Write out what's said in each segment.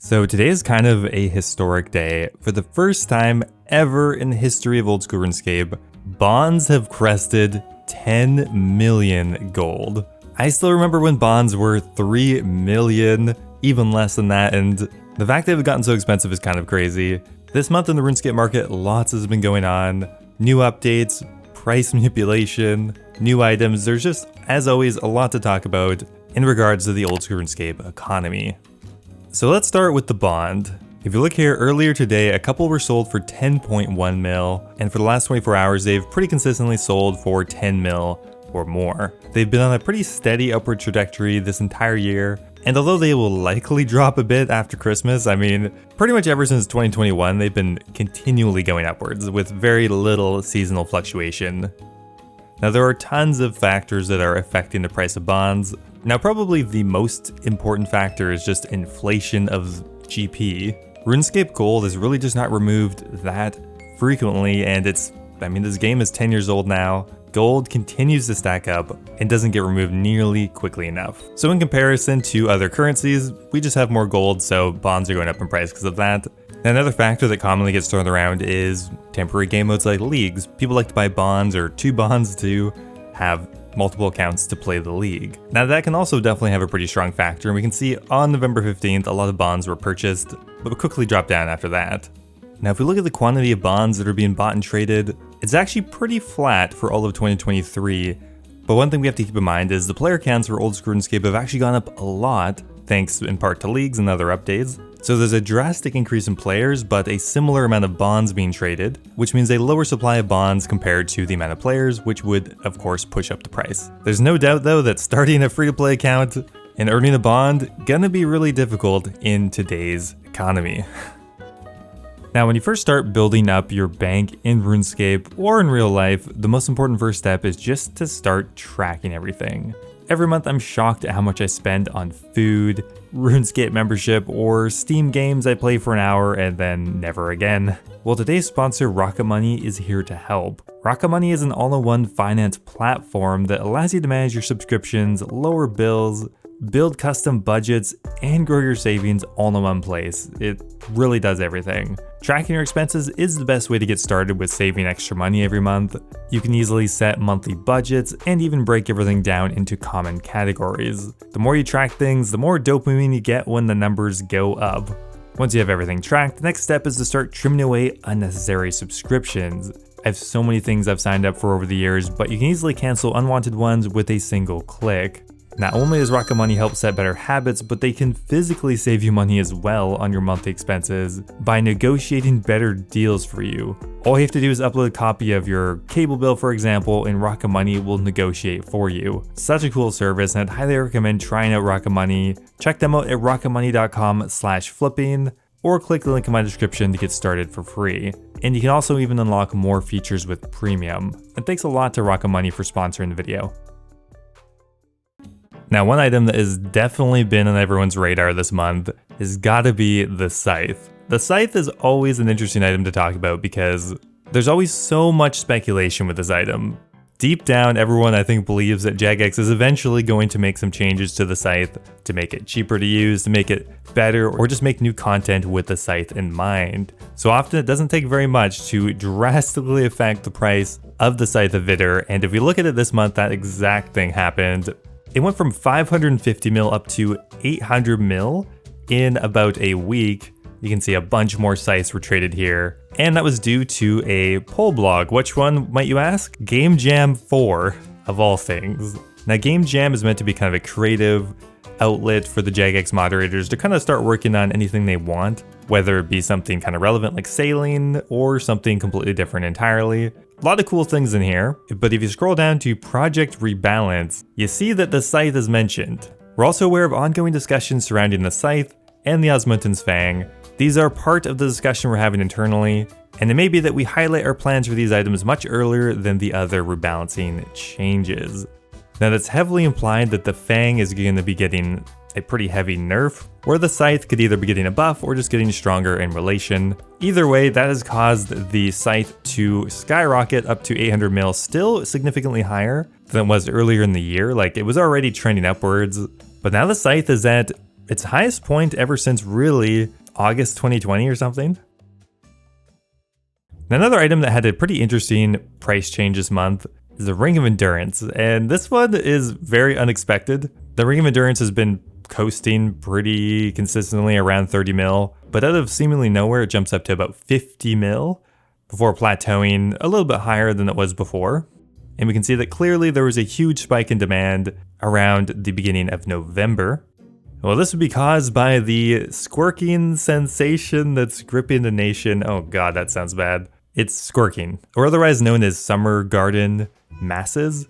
So today is kind of a historic day. For the first time ever in the history of Oldschool Runescape, bonds have crested 10 million gold. I still remember when bonds were 3 million, even less than that, and the fact they've gotten so expensive is kind of crazy. This month in the RuneScape market, lots has been going on. New updates, price manipulation, new items. There's just, as always, a lot to talk about in regards to the Oldschool Runescape economy. So let's start with the bond. If you look here, earlier today, a couple were sold for 10.1 mil, and for the last 24 hours, they've pretty consistently sold for 10 mil or more. They've been on a pretty steady upward trajectory this entire year, and although they will likely drop a bit after Christmas, I mean, pretty much ever since 2021, they've been continually going upwards with very little seasonal fluctuation. Now, there are tons of factors that are affecting the price of bonds. Now, probably the most important factor is just inflation of GP. RuneScape Gold is really just not removed that frequently, and this game is 10 years old now. Gold continues to stack up and doesn't get removed nearly quickly enough. So in comparison to other currencies, we just have more gold, so bonds are going up in price because of that. Another factor that commonly gets thrown around is temporary game modes like leagues. People like to buy bonds or 2 bonds to have multiple accounts to play the league. Now that can also definitely have a pretty strong factor, and we can see on November 15th, a lot of bonds were purchased, but quickly dropped down after that. Now if we look at the quantity of bonds that are being bought and traded, it's actually pretty flat for all of 2023, but one thing we have to keep in mind is the player counts for Oldschool Runescape have actually gone up a lot, thanks in part to leagues and other updates. So there's a drastic increase in players, but a similar amount of bonds being traded, which means a lower supply of bonds compared to the amount of players, which would, of course, push up the price. There's no doubt, though, that starting a free-to-play account and earning a bond gonna be really difficult in today's economy. Now, when you first start building up your bank in RuneScape or in real life, the most important first step is just to start tracking everything. Every month I'm shocked at how much I spend on food, RuneScape membership, or Steam games I play for an hour and then never again. Well, today's sponsor, Rocket Money, is here to help. Rocket Money is an all-in-one finance platform that allows you to manage your subscriptions, lower bills, build custom budgets, and grow your savings all in one place. It really does everything. Tracking your expenses is the best way to get started with saving extra money every month. You can easily set monthly budgets and even break everything down into common categories. The more you track things, the more dopamine you get when the numbers go up. Once you have everything tracked, the next step is to start trimming away unnecessary subscriptions. I have so many things I've signed up for over the years, but you can easily cancel unwanted ones with a single click. Not only does Rocket Money help set better habits, but they can physically save you money as well on your monthly expenses by negotiating better deals for you. All you have to do is upload a copy of your cable bill, for example, and Rocket Money will negotiate for you. Such a cool service, and I'd highly recommend trying out Rocket Money. Check them out at rocketmoney.com/flipping, or click the link in my description to get started for free. And you can also even unlock more features with premium. And thanks a lot to Rocket Money for sponsoring the video. Now, one item that has definitely been on everyone's radar this month has gotta be the Scythe. The Scythe is always an interesting item to talk about because there's always so much speculation with this item. Deep down, everyone I think believes that Jagex is eventually going to make some changes to the Scythe to make it cheaper to use, to make it better, or just make new content with the Scythe in mind. So often it doesn't take very much to drastically affect the price of the Scythe of Vidr, and if we look at it this month, that exact thing happened. It went from 550 mil up to 800 mil in about a week. You can see a bunch more Scythes were traded here. And that was due to a poll blog. Which one, might you ask? Game Jam 4, of all things. Now, Game Jam is meant to be kind of a creative outlet for the Jagex moderators to kind of start working on anything they want, whether it be something kind of relevant like sailing or something completely different entirely. A lot of cool things in here, but if you scroll down to Project Rebalance, you see that the Scythe is mentioned. We're also aware of ongoing discussions surrounding the Scythe and the Osmundton's Fang. These are part of the discussion we're having internally, and it may be that we highlight our plans for these items much earlier than the other rebalancing changes. Now, that's heavily implied that the Fang is going to be getting a pretty heavy nerf, or the Scythe could either be getting a buff or just getting stronger in relation. Either way, that has caused the Scythe to skyrocket up to 800 mil, still significantly higher than it was earlier in the year. Like, it was already trending upwards, but now the Scythe is at its highest point ever since really August 2020 or something. Another item that had a pretty interesting price change this month is the Ring of Endurance, and this one is very unexpected. The Ring of Endurance has been coasting pretty consistently around 30 mil, but out of seemingly nowhere it jumps up to about 50 mil before plateauing a little bit higher than it was before. And we can see that clearly there was a huge spike in demand around the beginning of November. Well, this would be caused by the squirking sensation that's gripping the nation. Oh god, that sounds bad. It's squirking, or otherwise known as summer garden masses.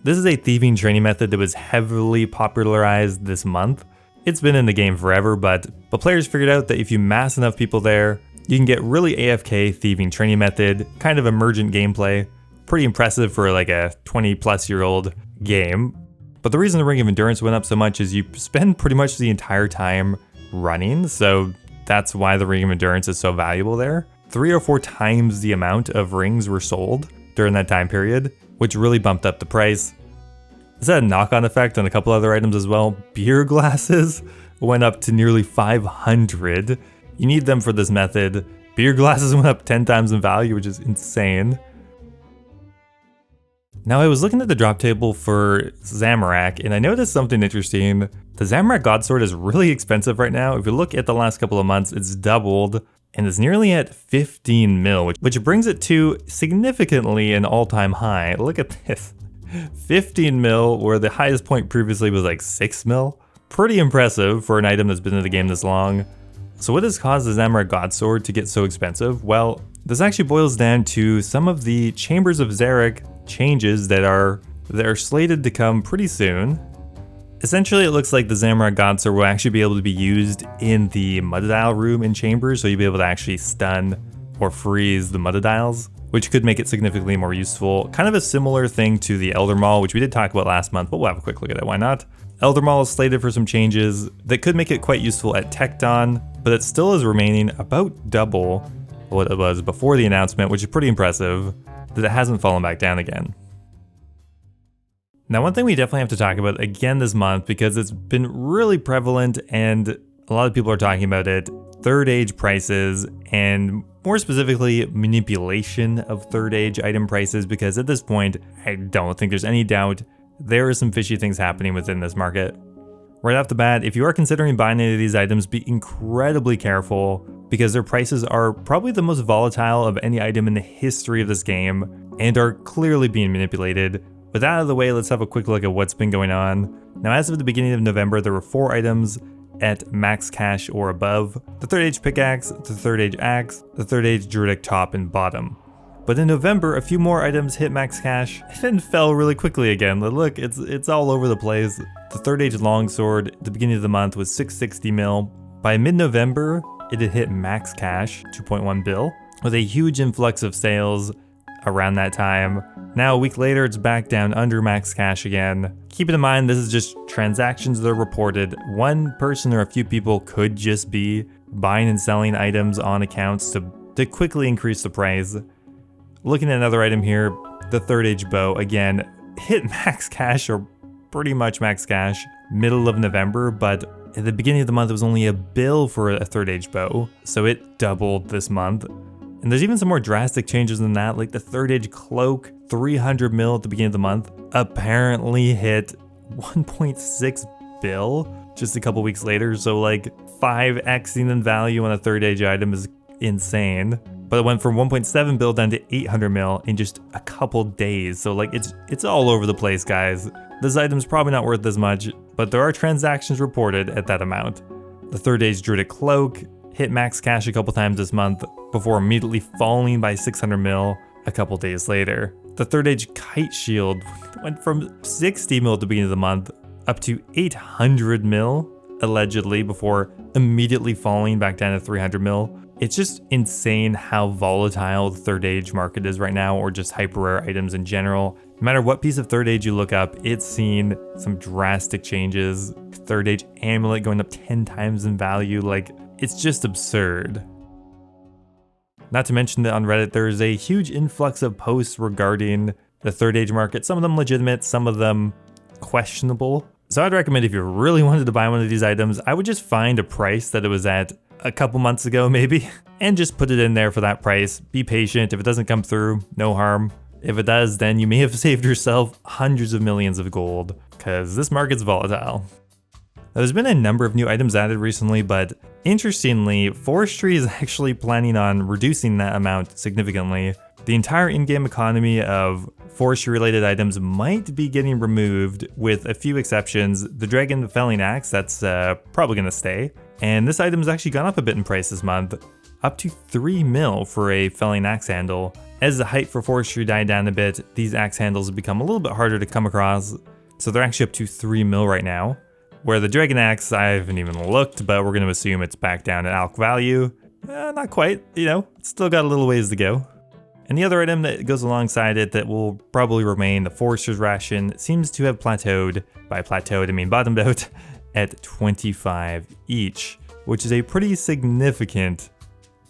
This is a thieving training method that was heavily popularized this month. It's been in the game forever, but players figured out that if you mass enough people there, you can get really AFK thieving training method, kind of emergent gameplay. Pretty impressive for like a 20-plus-year-old game. But the reason the Ring of Endurance went up so much is you spend pretty much the entire time running, so that's why the Ring of Endurance is so valuable there. 3 or 4 times the amount of rings were sold during that time period, which really bumped up the price. This had a knock-on effect on a couple other items as well. Beer glasses went up to nearly 500. You need them for this method. Beer glasses went up 10 times in value, which is insane. Now I was looking at the drop table for Zamra, and I noticed something interesting. The Zamra God Sword is really expensive right now. If you look at the last couple of months, it's doubled and is nearly at 15 mil, which brings it to significantly an all-time high. Look at this, 15 mil, where the highest point previously was like 6 mil. Pretty impressive for an item that's been in the game this long. So what has caused the Zamra God Sword to get so expensive? Well, this actually boils down to some of the Chambers of Xeric changes that are slated to come pretty soon. Essentially, it looks like the Zamra God Sword will actually be able to be used in the Muddadial room in Chambers, so you'll be able to actually stun or freeze the Muddadials, which could make it significantly more useful. Kind of a similar thing to the Elder Maul, which we did talk about last month, but we'll have a quick look at it, why not? Elder Maul is slated for some changes that could make it quite useful at Tecton, but it still is remaining about double what it was before the announcement, which is pretty impressive that it hasn't fallen back down again. Now, one thing we definitely have to talk about again this month, because it's been really prevalent and a lot of people are talking about it, third age prices, and more specifically manipulation of third age item prices, because at this point I don't think there's any doubt there are some fishy things happening within this market. Right off the bat, if you are considering buying any of these items, be incredibly careful, because their prices are probably the most volatile of any item in the history of this game and are clearly being manipulated. With that out of the way, let's have a quick look at what's been going on. Now, as of the beginning of November, there were 4 items at max cash or above: the third age pickaxe, the third age axe, the third age druidic top and bottom. But in November, a few more items hit max cash and then fell really quickly again. Look, it's all over the place. The third age longsword at the beginning of the month was 660 mil. By mid-November, it had hit max cash, 2.1 bill, with a huge influx of sales around that time. Now, a week later, it's back down under max cash again. Keeping in mind, this is just transactions that are reported. One person or a few people could just be buying and selling items on accounts to quickly increase the price. Looking at another item here, the third age bow, again, hit max cash or pretty much max cash middle of November, but at the beginning of the month it was only a bill for a third age bow, so it doubled this month. And there's even some more drastic changes than that, like the third age cloak, 300 mil at the beginning of the month, apparently hit 1.6 bill just a couple weeks later, so like 5xing in value on a third age item is insane. But it went from 1.7 bill down to 800 mil in just a couple days. So like it's all over the place, guys. This item's probably not worth as much, but there are transactions reported at that amount. The third age druidic cloak hit max cash a couple times this month before immediately falling by 600 mil a couple days later. The third age kite shield went from 60 mil at the beginning of the month up to 800 mil allegedly before immediately falling back down to 300 mil. It's just insane how volatile the third age market is right now, or just hyper rare items in general. No matter what piece of third age you look up, it's seen some drastic changes. Third age amulet going up 10 times in value, like it's just absurd. Not to mention that on Reddit there's a huge influx of posts regarding the third age market, some of them legitimate, some of them questionable. So I'd recommend if you really wanted to buy one of these items, I would just find a price that it was at a couple months ago maybe, and just put it in there for that price. Be patient. If it doesn't come through, no harm. If it does, then you may have saved yourself hundreds of millions of gold, because this market's volatile. Now, there's been a number of new items added recently, but interestingly, forestry is actually planning on reducing that amount significantly. The entire in-game economy of forestry-related items might be getting removed, with a few exceptions. The dragon felling axe, that's probably going to stay. And this item's actually gone up a bit in price this month, up to 3 mil for a felling axe handle. As the hype for forestry died down a bit, these axe handles have become a little bit harder to come across, so they're actually up to 3 mil right now. Where the dragon axe, I haven't even looked, but we're going to assume it's back down at alch value. Not quite, you know, it's still got a little ways to go. And the other item that goes alongside it that will probably remain, the Forester's Ration, seems to have plateaued. By plateaued, I mean bottomed out at 25 each, which is a pretty significant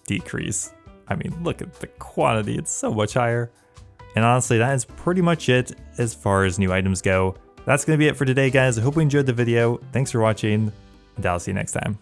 decrease. I mean, look at the quantity, it's so much higher. And honestly, that is pretty much it as far as new items go. That's going to be it for today, guys. I hope you enjoyed the video. Thanks for watching, and I'll see you next time.